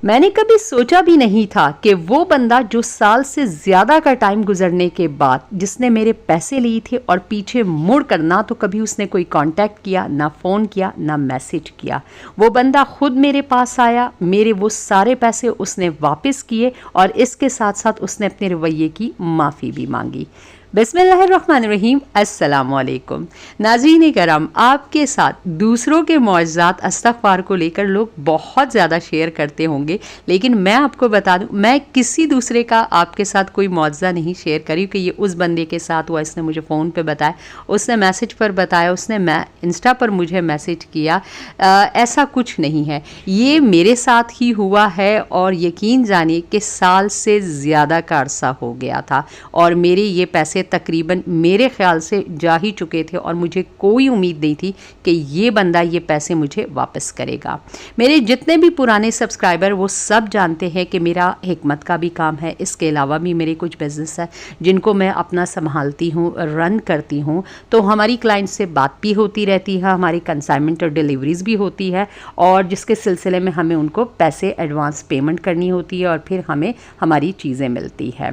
मैंने कभी सोचा भी नहीं था कि वो बंदा जो साल से ज़्यादा का टाइम गुजरने के बाद जिसने मेरे पैसे लिए थे और पीछे मुड़ कर ना तो कभी उसने कोई कांटेक्ट किया, ना फ़ोन किया, ना मैसेज किया, वो बंदा खुद मेरे पास आया, मेरे वो सारे पैसे उसने वापस किए और इसके साथ साथ उसने अपने रवैये की माफ़ी भी मांगी। बिस्मिल्लाहिर्रहमानिर्रहीम, अस्सलामुअलैकुम। नाज़रीन करम, आपके साथ दूसरों के मौजज़ात इस्तग़फ़ार को लेकर लोग बहुत ज़्यादा शेयर करते होंगे, लेकिन मैं आपको बता दूं, मैं किसी दूसरे का आपके साथ कोई मौजज़ा नहीं शेयर करी कि ये उस बंदे के साथ हुआ, इसने मुझे फ़ोन पे बताया, उसने मैसेज पर बताया, उसने मैं इंस्टा पर मुझे मैसेज किया। ऐसा कुछ नहीं है, ये मेरे साथ ही हुआ है और यकीन जानिए कि साल से ज़्यादा का अरसा हो गया था और मेरे ये पैसे तकरीबन मेरे ख्याल से जा ही चुके थे और मुझे कोई उम्मीद नहीं थी कि ये बंदा ये पैसे मुझे वापस करेगा। मेरे जितने भी पुराने सब्सक्राइबर वो सब जानते हैं कि मेरा हिकमत का भी काम है, इसके अलावा भी मेरे कुछ बिज़नेस है जिनको मैं अपना संभालती हूँ, रन करती हूँ। तो हमारी क्लाइंट से बात भी होती रहती है, हमारी कंसाइनमेंट और डिलीवरीज़ भी होती है और जिसके सिलसिले में हमें उनको पैसे एडवांस पेमेंट करनी होती है और फिर हमें हमारी चीज़ें मिलती है।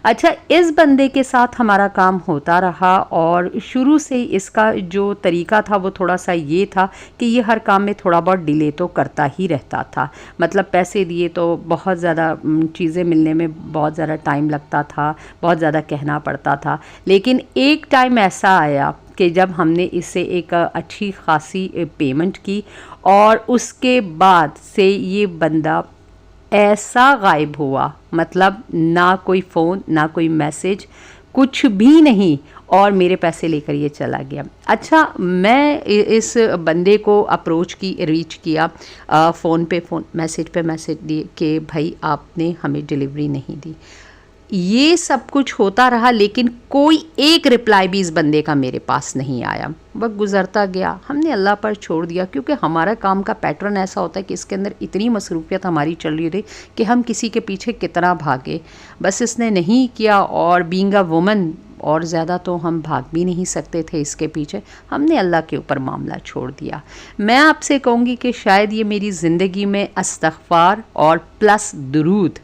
अच्छा, इस बंदे के साथ हमारा काम होता रहा और शुरू से ही इसका जो तरीका था वो थोड़ा सा ये था कि ये हर काम में थोड़ा बहुत डिले तो करता ही रहता था। मतलब पैसे दिए तो बहुत ज़्यादा चीज़ें मिलने में बहुत ज़्यादा टाइम लगता था, बहुत ज़्यादा कहना पड़ता था। लेकिन एक टाइम ऐसा आया कि जब हमने इससे एक अच्छी खासी पेमेंट की और उसके बाद से ये बंदा ऐसा गायब हुआ, मतलब ना कोई फ़ोन, ना कोई मैसेज, कुछ भी नहीं, और मेरे पैसे लेकर ये चला गया। अच्छा, मैं इस बंदे को अप्रोच की, रीच किया, फ़ोन पे फ़ोन, मैसेज पे मैसेज दिए कि भाई आपने हमें डिलीवरी नहीं दी। ये सब कुछ होता रहा लेकिन कोई एक रिप्लाई भी इस बंदे का मेरे पास नहीं आया। वक्त गुज़रता गया, हमने अल्लाह पर छोड़ दिया क्योंकि हमारा काम का पैटर्न ऐसा होता है कि इसके अंदर इतनी मसरूफियत हमारी चल रही थी कि हम किसी के पीछे कितना भागे, बस इसने नहीं किया और बीइंग अ वुमन और ज़्यादा तो हम भाग भी नहीं सकते थे इसके पीछे, हमने अल्लाह के ऊपर मामला छोड़ दिया। मैं आपसे कहूँगी कि शायद ये मेरी ज़िंदगी में इस्तग़फ़ार और प्लस दुरूद,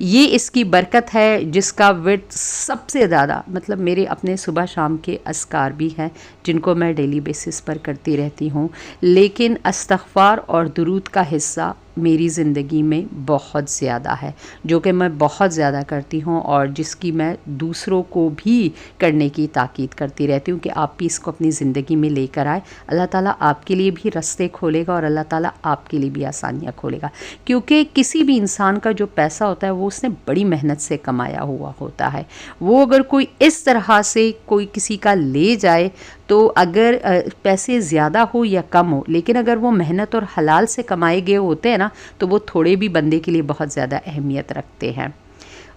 ये इसकी बरकत है जिसका विर्द सबसे ज़्यादा, मतलब मेरे अपने सुबह शाम के अस्कार भी हैं जिनको मैं डेली बेसिस पर करती रहती हूँ, लेकिन इस्तग़फ़ार और दुरूद का हिस्सा मेरी ज़िंदगी में बहुत ज़्यादा है, जो कि मैं बहुत ज़्यादा करती हूँ और जिसकी मैं दूसरों को भी करने की ताकीद करती रहती हूँ कि आप भी इसको अपनी ज़िंदगी में लेकर आए। अल्लाह ताला आपके लिए भी रास्ते खोलेगा और अल्लाह ताला आपके लिए भी आसानियाँ खोलेगा, क्योंकि किसी भी इंसान का जो पैसा होता है वो उसने बड़ी मेहनत से कमाया हुआ होता है। वो अगर कोई इस तरह से कोई किसी का ले जाए तो अगर पैसे ज़्यादा हो या कम हो, लेकिन अगर वो मेहनत और हलाल से कमाए गए होते हैं ना, तो वो थोड़े भी बंदे के लिए बहुत ज़्यादा अहमियत रखते हैं।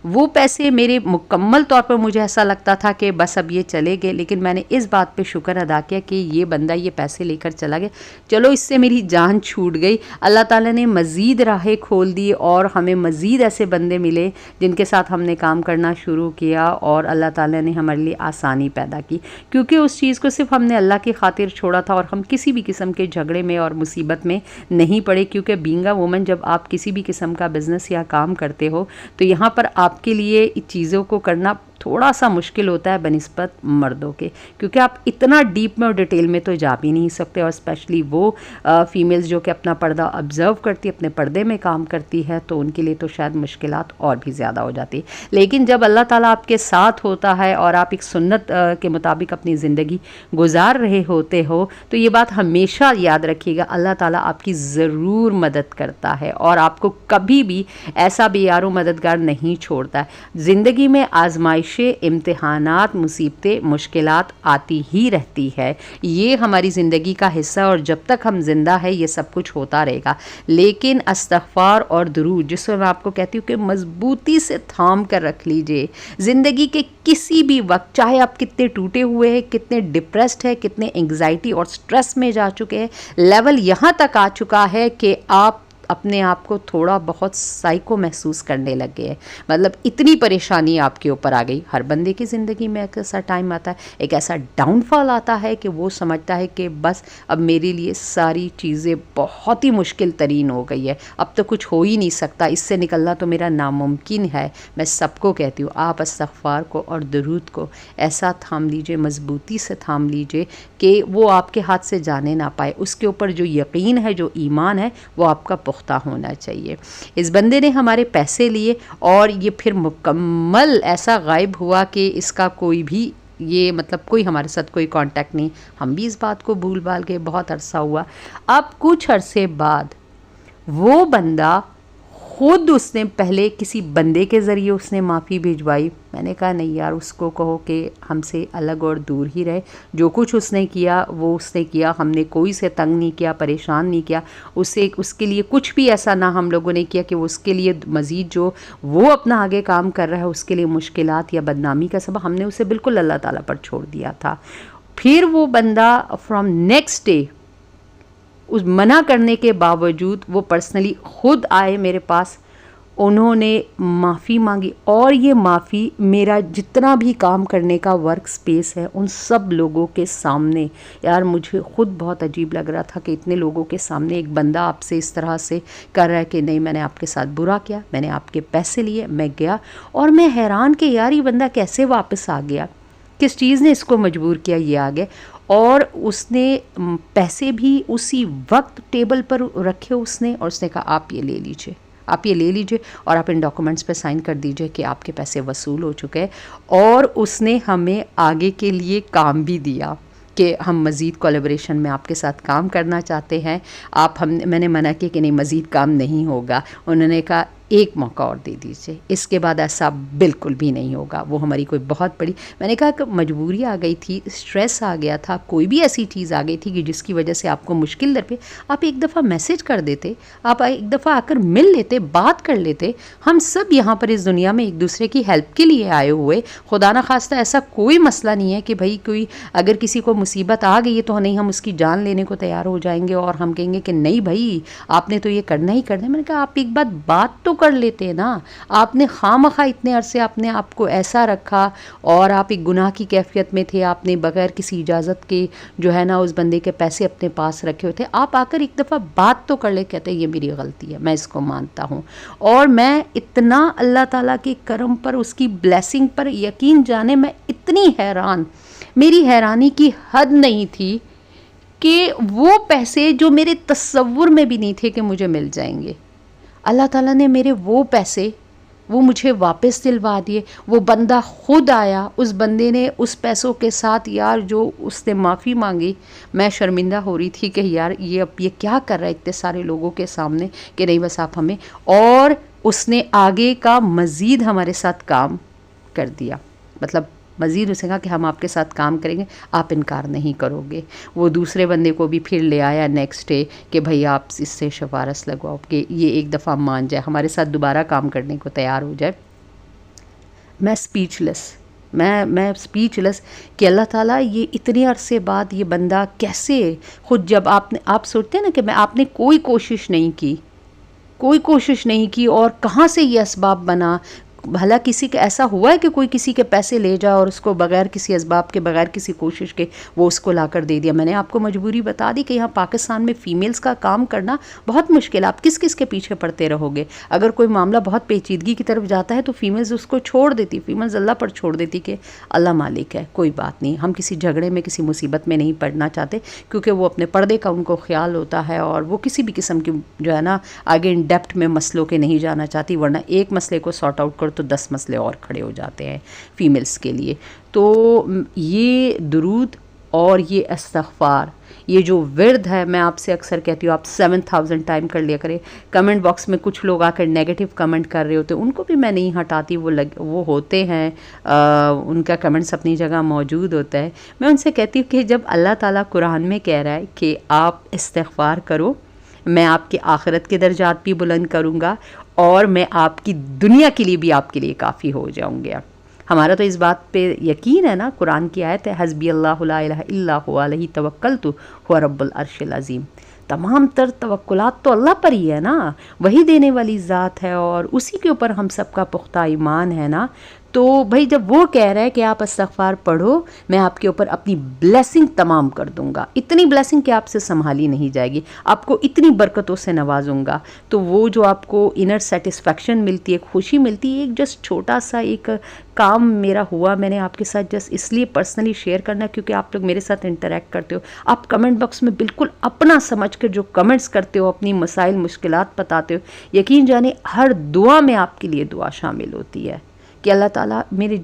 वो पैसे मेरे मुकम्मल तौर पर मुझे ऐसा लगता था कि बस अब ये चले गए, लेकिन मैंने इस बात पे शुक्र अदा किया कि ये बंदा ये पैसे लेकर चला गया। चलो, इससे मेरी जान छूट गई। अल्लाह ताला ने मज़ीद राहें खोल दी और हमें मज़ीद ऐसे बंदे मिले जिनके साथ हमने काम करना शुरू किया और अल्लाह ताला ने हमारे लिए आसानी पैदा की, क्योंकि उस चीज़ को सिर्फ हमने अल्लाह की खातिर छोड़ा था और हम किसी भी किस्म के झगड़े में और मुसीबत में नहीं पड़े। क्योंकि बीइंग अ वुमन, जब आप किसी भी किस्म का बिज़नेस या काम करते हो तो यहाँ पर आपके लिए इन चीज़ों को करना थोड़ा सा मुश्किल होता है बनिस्बत मर्दों के, क्योंकि आप इतना डीप में और डिटेल में तो जा भी नहीं सकते, और स्पेशली वो फीमेल्स जो कि अपना पर्दा ऑब्ज़र्व करती, अपने पर्दे में काम करती है, तो उनके लिए तो शायद मुश्किलात और भी ज़्यादा हो जाती। लेकिन जब अल्लाह ताला आपके साथ होता है और आप एक सुन्नत के मुताबिक अपनी ज़िंदगी गुजार रहे होते हो, तो ये बात हमेशा याद रखिएगा, अल्लाह ताला आपकी ज़रूर मदद करता है और आपको कभी भी ऐसा बेयारो मददगार नहीं छोड़ता है। ज़िंदगी में आजमाइश, इम्तिहानात, मुसीबतें, मुश्किलात आती ही रहती है, ये हमारी ज़िंदगी का हिस्सा, और जब तक हम जिंदा है ये सब कुछ होता रहेगा। लेकिन इस्तग़फ़ार और दुरूद, जिसको मैं आपको कहती हूँ कि मजबूती से थाम कर रख लीजिए ज़िंदगी के किसी भी वक्त, चाहे आप कितने टूटे हुए हैं, कितने डिप्रेस्ड है, कितने एंग्जाइटी और स्ट्रेस में जा चुके हैं, लेवल यहाँ तक आ चुका है कि आप अपने आप को थोड़ा बहुत साइको महसूस करने लग गए। मतलब इतनी परेशानी आपके ऊपर आ गई। हर बंदे की ज़िंदगी में एक ऐसा टाइम आता है, एक ऐसा डाउनफॉल आता है कि वो समझता है कि बस अब मेरे लिए सारी चीज़ें बहुत ही मुश्किल तरीन हो गई है, अब तो कुछ हो ही नहीं सकता, इससे निकलना तो मेरा नामुमकिन है। मैं सबको कहती हूँ, आप इस्तग़फ़ार को और दुरूद को ऐसा थाम लीजिए, मज़बूती से थाम लीजिए कि वो आपके हाथ से जाने ना पाए। उसके ऊपर जो यकीन है, जो ईमान है, वो आपका पुख्ता होना चाहिए। इस बंदे ने हमारे पैसे लिए और ये फिर मुकम्मल ऐसा गायब हुआ कि इसका कोई भी ये मतलब कोई हमारे साथ कोई कांटेक्ट नहीं। हम भी इस बात को भूल भाल के बहुत अरसा हुआ। अब कुछ अरसे बाद वो बंदा खुद, उसने पहले किसी बंदे के ज़रिए उसने माफ़ी भिजवाई। मैंने कहा नहीं यार, उसको कहो कि हमसे अलग और दूर ही रहे। जो कुछ उसने किया वो उसने किया, हमने कोई से तंग नहीं किया, परेशान नहीं किया उसे। उसके लिए कुछ भी ऐसा ना हम लोगों ने किया कि उसके लिए मज़ीद जो वो अपना आगे काम कर रहा है उसके लिए मुश्किलात या बदनामी का सबब, हमने उसे बिल्कुल अल्लाह ताला पर छोड़ दिया था। फिर वो बंदा फ्रॉम नेक्स्ट डे, उस मना करने के बावजूद वो पर्सनली खुद आए मेरे पास, उन्होंने माफ़ी मांगी। और ये माफ़ी मेरा जितना भी काम करने का वर्क स्पेस है उन सब लोगों के सामने, यार मुझे ख़ुद बहुत अजीब लग रहा था कि इतने लोगों के सामने एक बंदा आपसे इस तरह से कर रहा है कि नहीं मैंने आपके साथ बुरा किया, मैंने आपके पैसे लिए, मैं गया। और मैं हैरान कि यार ये बंदा कैसे वापस आ गया, किस चीज़ ने इसको मजबूर किया ये आ गया। और उसने पैसे भी उसी वक्त टेबल पर रखे उसने, और उसने कहा आप ये ले लीजिए, आप ये ले लीजिए और आप इन डॉक्यूमेंट्स पे साइन कर दीजिए कि आपके पैसे वसूल हो चुके हैं। और उसने हमें आगे के लिए काम भी दिया कि हम मज़ीद कोलैबोरेशन में आपके साथ काम करना चाहते हैं। मैंने मना किया कि नहीं मज़ीद काम नहीं होगा। उन्होंने कहा एक मौका और दे दीजिए, इसके बाद ऐसा बिल्कुल भी नहीं होगा। वो हमारी कोई बहुत बड़ी, मैंने कहा कि मजबूरी आ गई थी, स्ट्रेस आ गया था, कोई भी ऐसी चीज़ आ गई थी कि जिसकी वजह से आपको मुश्किल दर पे, आप एक दफ़ा मैसेज कर देते, आप एक दफ़ा आकर मिल लेते, बात कर लेते। हम सब यहाँ पर इस दुनिया में एक दूसरे की हेल्प के लिए आए हुए, खुदा ना खास्ता ऐसा कोई मसला नहीं है कि भाई कोई अगर किसी को मुसीबत आ गई है तो नहीं हम उसकी जान लेने को तैयार हो जाएंगे और हम कहेंगे कि नहीं भाई आपने तो ये करना ही करना है। मैंने कहा आप एक बात तो कर लेते ना, आपने खामखा इतने अरसे आपने आपको ऐसा रखा और आप एक गुनाह की कैफियत में थे, आपने बगैर किसी इजाज़त के जो है ना उस बंदे के पैसे अपने पास रखे हुए थे। आप आकर एक दफ़ा बात तो कर ले। कहते ये मेरी गलती है, मैं इसको मानता हूँ। और मैं इतना अल्लाह ताला के करम पर, उसकी ब्लेसिंग पर यकीन जाने, मैं इतनी हैरान, मेरी हैरानी की हद नहीं थी कि वो पैसे जो मेरे तसव्वुर में भी नहीं थे कि मुझे मिल जाएंगे, अल्लाह ताला ने मेरे वो पैसे वो मुझे वापस दिलवा दिए। वो बंदा खुद आया, उस बंदे ने उस पैसों के साथ यार जो उसने माफ़ी मांगी, मैं शर्मिंदा हो रही थी कि यार ये अब ये क्या कर रहा है इतने सारे लोगों के सामने कि नहीं बस आप हमें। और उसने आगे का मज़ीद हमारे साथ काम कर दिया, मतलब मज़ीद उसने कहा कि हम आपके साथ काम करेंगे, आप इनकार नहीं करोगे। वो दूसरे बंदे को भी फिर ले आया नेक्स्ट डे कि भाई आप इससे सिफारिश लगवाओ कि ये एक दफ़ा मान जाए, हमारे साथ दोबारा काम करने को तैयार हो जाए। मैं स्पीचलेस, मैं स्पीचलेस कि अल्लाह ताला ये इतने अरसे बाद ये बंदा कैसे खुद, जब आप सोचते हैं ना कि आपने कोई कोशिश नहीं की, कोई कोशिश नहीं की और कहाँ से ये असबाब बना। भला किसी का ऐसा हुआ है कि कोई किसी के पैसे ले जाए और उसको बगैर किसी असबाब के, बगैर किसी कोशिश के वो उसको लाकर दे दिया। मैंने आपको मजबूरी बता दी कि यहाँ पाकिस्तान में फ़ीमेल्स का काम करना बहुत मुश्किल। आप किस किस के पीछे पड़ते रहोगे। अगर कोई मामला बहुत पेचीदगी की तरफ जाता है तो फ़ीमेल्स उसको छोड़ देती, फ़ीमेल्स अल्लाह पर छोड़ देती कि अल्लाह मालिक है, कोई बात नहीं, हम किसी झगड़े में किसी मुसीबत में नहीं पड़ना चाहते, क्योंकि वो अपने पर्दे का उनको ख्याल होता है और वो किसी भी किस्म की जो है ना आगे इन डेप्थ में मसलों के नहीं जाना चाहती, वरना एक मसले को सॉर्ट आउट तो 10 मसले और खड़े हो जाते हैं फीमेल्स के लिए। तो ये दुरूद और ये इस्तग़फ़ार, ये जो विर्द है, मैं आपसे अक्सर कहती हूँ आप 7000 टाइम कर लिया करें। कमेंट बॉक्स में कुछ लोग आकर नेगेटिव कमेंट कर रहे होते हैं, उनको भी मैं नहीं हटाती, वो होते हैं, उनका कमेंट्स अपनी जगह मौजूद होता है। मैं उनसे कहती हूँ कि जब अल्लाह ताला कुरान में कह रहा है कि आप इस्तग़फ़ार करो, मैं आपके आखिरत के दर्जात भी बुलंद करूँगा और मैं आपकी दुनिया के लिए भी आपके लिए काफ़ी हो जाऊँगा। हमारा तो इस बात पे यकीन है ना, कुरान की आयत है हस्बी अल्लाहु ला इलाहा इल्ला हुवा अलैहि तवक्कलतु हुवा रब्बुल अर्शिल अज़ीम। तमाम तर तवक्कुलात तो अल्लाह पर ही है ना, वही देने वाली ज़ात है और उसी के ऊपर हम सबका पुख्ता ईमान है ना। तो भाई जब वो कह रहा है कि आप इस्तग़फ़ार पढ़ो, मैं आपके ऊपर अपनी ब्लेसिंग तमाम कर दूंगा, इतनी ब्लेसिंग कि आपसे संभाली नहीं जाएगी, आपको इतनी बरकतों से नवाजूंगा। तो वो जो आपको इनर सेटिस्फेक्शन मिलती है, खुशी मिलती है, एक जस्ट छोटा सा एक काम मेरा हुआ, मैंने आपके साथ जस्ट इसलिए पर्सनली शेयर करना क्योंकि आप लोग मेरे साथ इंटरेक्ट करते हो, आप कमेंट बॉक्स में बिल्कुल अपना समझ कर जो कमेंट्स करते हो, अपनी मसाइल मुश्किलात बताते हो, यकीन जाने हर दुआ में आपके लिए दुआ शामिल होती है कि अल्लाह ताला मेरे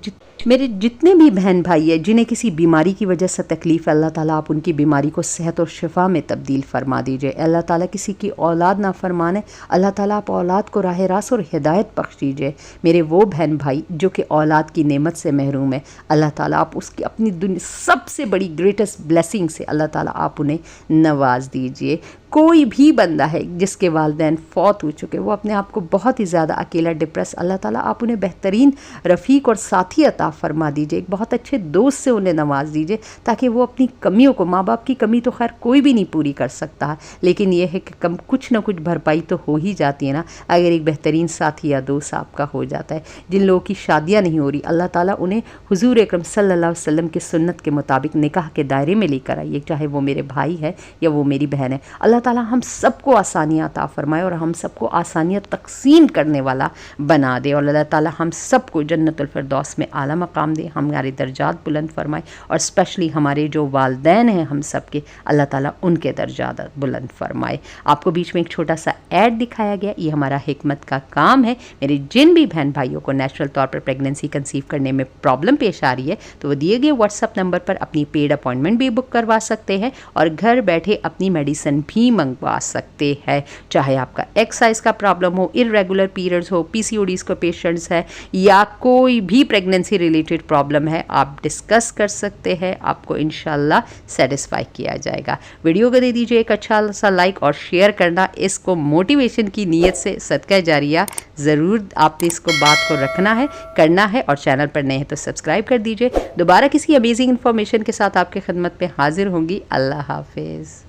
जितने भी बहन भाई है जिन्हें किसी बीमारी की वजह से तकलीफ़ है, अल्लाह ताला आप उनकी बीमारी को सेहत और शिफा में तब्दील फरमा दीजिए। अल्लाह ताला किसी की औलाद ना फरमाने, अल्लाह ताला आप औलाद को राह रास्त और हिदायत बख्श दीजिए। मेरे वो बहन भाई जो कि औलाद की नेमत से महरूम है, अल्लाह ताला आप उसकी अपनी दुनिया सबसे बड़ी ग्रेटेस्ट ब्लेसिंग से अल्लाह ताला आप उन्हें नवाज दीजिए। कोई भी बंदा है जिसके वालिदैन फौत हो चुके, वो अपने आप को बहुत ही ज़्यादा अकेला डिप्रेस, अल्लाह ताला आप उन्हें बेहतरीन रफ़ीक और साथी अता फरमा दीजिए, एक बहुत अच्छे दोस्त से उन्हें नवाज दीजिए ताकि वो अपनी कमियों को, माँ बाप की कमी तो खैर कोई भी नहीं पूरी कर सकता है, लेकिन यह है कि कम कुछ ना कुछ भरपाई तो हो ही जाती है ना अगर एक बेहतरीन साथी या दोस्त आपका हो जाता है। जिन लोगों की शादियाँ नहीं हो रही, अल्लाह ताला उन्हें हुजूर अकरम सल्लल्लाहु अलैहि वसल्लम की सुन्नत के मुताबिक निकाह के दायरे में लेकर आइए, चाहे वो मेरे भाई है या वो मेरी बहन है। अल्लाह ताला हम सबको आसानियाँ अता फरमाए और हम सबको आसानियाँ तकसीम करने वाला बना दे, और अल्लाह ताला हम सबको जन्नतुल फिरदौस में आला मकाम दे, हमारे दर्जात बुलंद फरमाए, और स्पेशली हमारे जो वालिदैन हैं हम सब के, अल्लाह ताला उनके दर्जात बुलंद फरमाए। आपको बीच में एक छोटा सा ऐड दिखाया गया, ये हमारा हिकमत का काम है। मेरे जिन भी बहन भाइयों को नेचुरल तौर पर प्रेगनेंसी कंसीव करने में प्रॉब्लम पेश आ रही है, तो वो दिए गए व्हाट्सअप नंबर पर अपनी पेड अपॉइंटमेंट भी बुक करवा सकते हैं और घर बैठे अपनी मेडिसिन भी मंगवा सकते हैं। चाहे आपका एक्सरसाइज का प्रॉब्लम हो, इरेगुलर पीरियड्स हो, पीसीओडीज को पेशेंट्स है, या कोई भी प्रेगनेंसी रिलेटेड प्रॉब्लम है, आप डिस्कस कर सकते हैं, आपको इंशाल्लाह सेटिस्फाई किया जाएगा। वीडियो को दे दीजिए एक अच्छा सा लाइक और शेयर करना, इसको मोटिवेशन की नीयत से सदका जारिया ज़रूर आपने इसको बात को रखना है, करना है, और चैनल पर नए हैं तो सब्सक्राइब कर दीजिए। दोबारा किसी अमेजिंग इन्फॉर्मेशन के साथ आपके खिदमत में हाजिर होंगी। अल्लाह हाफिज़।